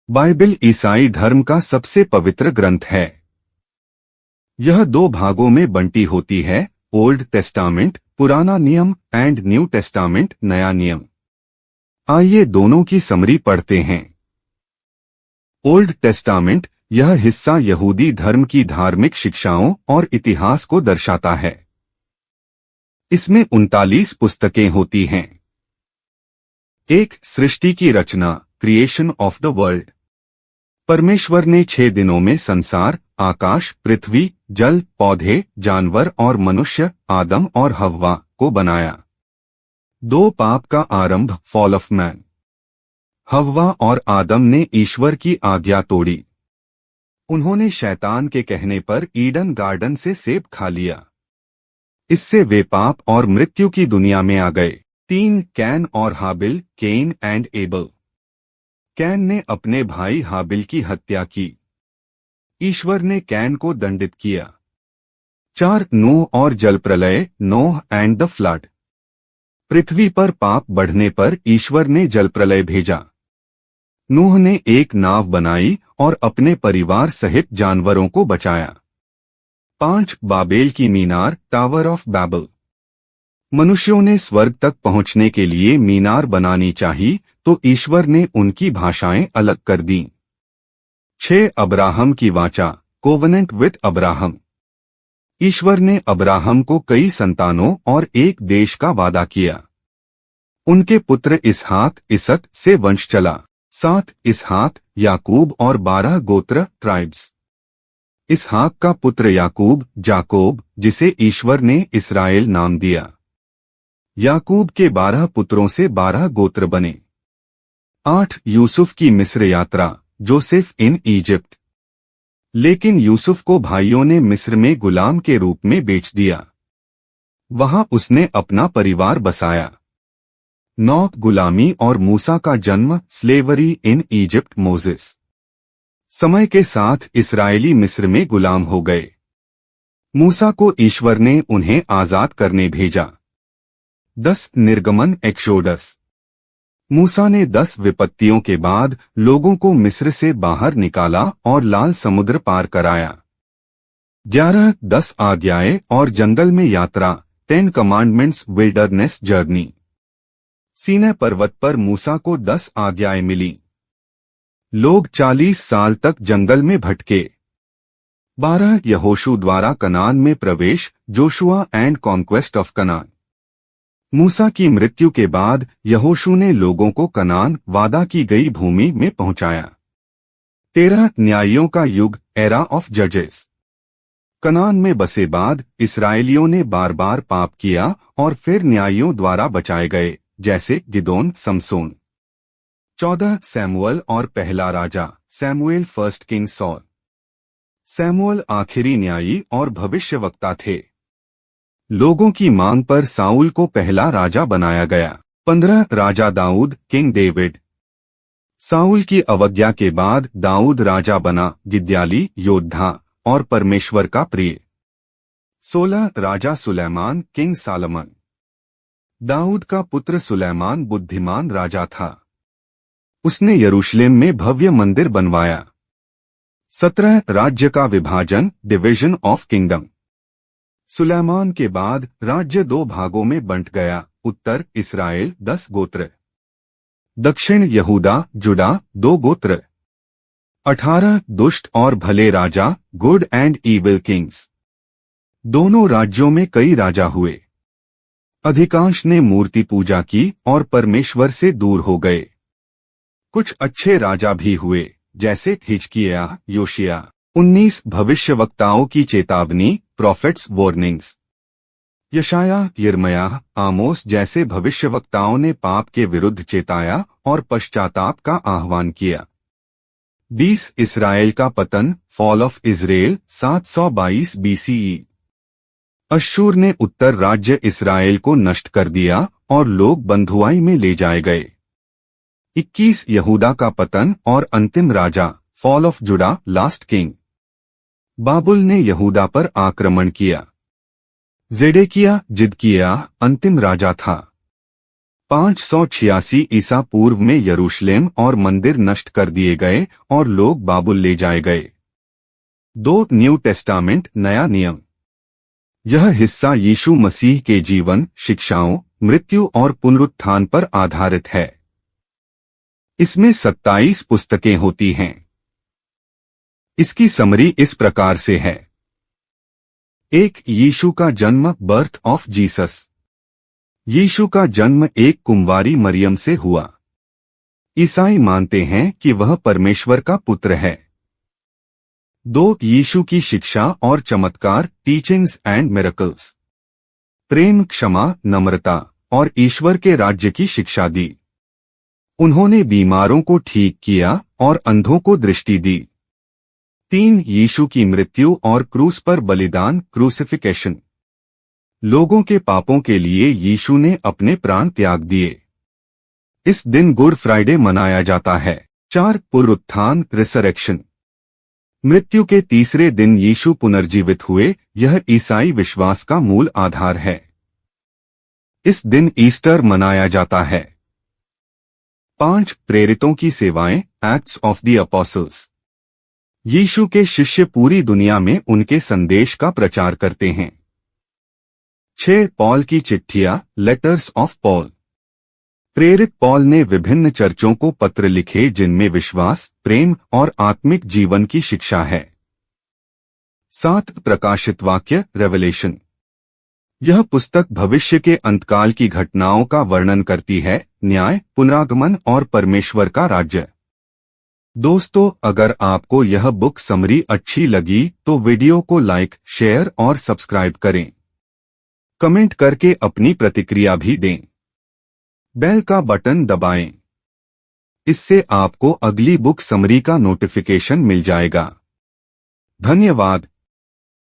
Bible ईसाई धर्म का सबसे पवित्र ग्रंथ है। यह दो भागों में बंटी होती है, ओल्ड टेस्टामेंट पुराना नियम एंड न्यू टेस्टामेंट नया नियम। आइए दोनों की समरी पढ़ते हैं। ओल्ड टेस्टामेंट यह हिस्सा यहूदी धर्म की धार्मिक शिक्षाओं और इतिहास को दर्शाता है। इसमें 39 पुस्तकें होती हैं। एक सृष्टि की रचना, क्रिएशन ऑफ द वर्ल्ड। परमेश्वर ने 6 दिनों में संसार, आकाश, पृथ्वी, जल, पौधे, जानवर और मनुष्य, आदम और हव्वा को बनाया। 2 पाप का आरंभ, फॉल ऑफ मैन। हव्वा और आदम ने ईश्वर की आज्ञा तोड़ी। उन्होंने शैतान के कहने पर ईडन गार्डन से सेब खा लिया। इससे वे पाप और मृत्यु की दुनिया में आ गए। 3 कैन और हाबिल, केन एंड एबल। कैन ने अपने भाई हाबिल की हत्या की। ईश्वर ने कैन को दंडित किया। 4 नूह और जल प्रलय, नोह एंड द फ्लड। पृथ्वी पर पाप बढ़ने पर ईश्वर ने जल प्रलय भेजा। नूह ने एक नाव बनाई और अपने परिवार सहित जानवरों को बचाया। 5 बाबेल की मीनार, टावर ऑफ बैबल। मनुष्यों ने स्वर्ग तक पहुंचने के लिए मीनार बनानी चाहिए, तो ईश्वर ने उनकी भाषाएं अलग कर दी। 6 अब्राहम की वाचा, कोवेनेंट विद अब्राहम। ईश्वर ने अब्राहम को कई संतानों और एक देश का वादा किया। उनके पुत्र इसहाक, इसक से वंश चला। 7 इसहाक, याकूब और 12 गोत्र, ट्राइब्स। इसहाक का पुत्र याकूब, जाकोब, जिसे ईश्वर ने इस्राएल नाम दिया। याकूब के 12 पुत्रों से 12 गोत्र बने। 8 यूसुफ की मिस्र यात्रा, जोसेफ इन इजिप्ट। लेकिन यूसुफ को भाइयों ने मिस्र में गुलाम के रूप में बेच दिया। वहां उसने अपना परिवार बसाया। 9 गुलामी और मूसा का जन्म, स्लेवरी इन इजिप्ट, मोजेस। समय के साथ इस्राएली मिस्र में गुलाम हो गए। मूसा को ईश्वर ने उन्हें आजाद करने भेजा। 10 निर्गमन, एक्सोडस। मूसा ने 10 विपत्तियों के बाद लोगों को मिस्र से बाहर निकाला और लाल समुद्र पार कराया। 11 10 आज्ञाएं और जंगल में यात्रा, 10 कमांडमेंट्स, विल्डरनेस जर्नी। सीनै पर्वत पर मूसा को 10 आज्ञाएं मिली। लोग 40 साल तक जंगल में भटके। 12 यहोशू द्वारा कनान में प्रवेश, Joshua and conquest of Canaan. मूसा की मृत्यु के बाद यहोशू ने लोगों को कनान, वादा की गई भूमि में पहुंचाया। 13 न्यायियों का युग, एरा ऑफ जजेस। कनान में बसे बाद इस्राएलियों ने बार बार पाप किया और फिर न्यायियों द्वारा बचाए गए, जैसे गिदोन, समसोन। 14 सैमुअल और पहला राजा, Samuel first king Saul. Samuel आखिरी न्यायी और भविष्यवक्ता थे। लोगों की मांग पर साउल को पहला राजा बनाया गया। 15 राजा दाऊद, किंग डेविड। साउल की अवज्ञा के बाद दाऊद राजा बना, गिद्याली, योद्धा और परमेश्वर का प्रिय। 16 राजा सुलैमान, किंग सालमन। दाऊद का पुत्र सुलैमान बुद्धिमान राजा था। उसने यरूशलेम में भव्य मंदिर बनवाया। 17 राज्य का विभाजन, डिवीजन ऑफ किंगडम। सुलैमान के बाद राज्य 2 भागों में बंट गया, उत्तर इस्राएल 10 गोत्र, दक्षिण यहूदा, जुडा 2 गोत्र। 18 दुष्ट और भले राजा, गुड एंड ईविल किंग्स। दोनों राज्यों में कई राजा हुए। अधिकांश ने मूर्ति पूजा की और परमेश्वर से दूर हो गए। कुछ अच्छे राजा भी हुए, जैसे हिजकिय्याह, योशिया। 19 भविष्यवक्ताओं की चेतावनी, प्रॉफिट्स वार्निंग्स। यशायाह, यिर्मयाह, आमोस जैसे भविष्यवक्ताओं ने पाप के विरुद्ध चेताया और पश्चाताप का आह्वान किया। 20 इस्राएल का पतन, फॉल ऑफ इजराइल, 722 BCE। अश्शूर ने उत्तर राज्य इस्राएल को नष्ट कर दिया और लोग बंधुआई में ले जाए गए। 21 यहूदा का पतन और अंतिम राजा, फॉल ऑफ जुडा, लास्ट किंग। बाबुल ने यहूदा पर आक्रमण किया। जेडेकिया, जिदकिया अंतिम राजा था। 586 ईसा पूर्व में यरूशलेम और मंदिर नष्ट कर दिए गए और लोग बाबुल ले जाए गए। 2 न्यू टेस्टामेंट नया नियम। यह हिस्सा यीशु मसीह के जीवन, शिक्षाओं, मृत्यु और पुनरुत्थान पर आधारित है। इसमें 27 पुस्तकें होती हैं। इसकी समरी इस प्रकार से है। 1 यीशु का जन्म, बर्थ ऑफ जीसस। यीशु का जन्म एक कुंवारी मरियम से हुआ। ईसाई मानते हैं कि वह परमेश्वर का पुत्र है। 2 यीशु की शिक्षा और चमत्कार, टीचिंग्स एंड मिरेकल्स। प्रेम, क्षमा, नम्रता और ईश्वर के राज्य की शिक्षा दी। उन्होंने बीमारों को ठीक किया और अंधों को दृष्टि दी। 3 यीशु की मृत्यु और क्रूस पर बलिदान, क्रूसिफिकेशन। लोगों के पापों के लिए यीशु ने अपने प्राण त्याग दिए। इस दिन गुड फ्राइडे मनाया जाता है। 4 पुनरुत्थान, रिसरेक्शन। मृत्यु के तीसरे दिन यीशु पुनर्जीवित हुए। यह ईसाई विश्वास का मूल आधार है। इस दिन ईस्टर मनाया जाता है। 5 प्रेरितों की सेवाएं, एक्ट्स ऑफ द अपोस्टल्स। यीशु के शिष्य पूरी दुनिया में उनके संदेश का प्रचार करते हैं। 6 पॉल की चिट्ठियां, लेटर्स ऑफ पॉल। प्रेरित पॉल ने विभिन्न चर्चों को पत्र लिखे जिनमें विश्वास, प्रेम और आत्मिक जीवन की शिक्षा है। 7 प्रकाशित वाक्य, रेवलेशन। यह पुस्तक भविष्य के अंतकाल की घटनाओं का वर्णन करती है, न्याय, पुनरागमन और परमेश्वर का राज्य। दोस्तों, अगर आपको यह बुक समरी अच्छी लगी तो वीडियो को लाइक, शेयर और सब्सक्राइब करें। कमेंट करके अपनी प्रतिक्रिया भी दें। बेल का बटन दबाएं। इससे आपको अगली बुक समरी का नोटिफिकेशन मिल जाएगा। धन्यवाद।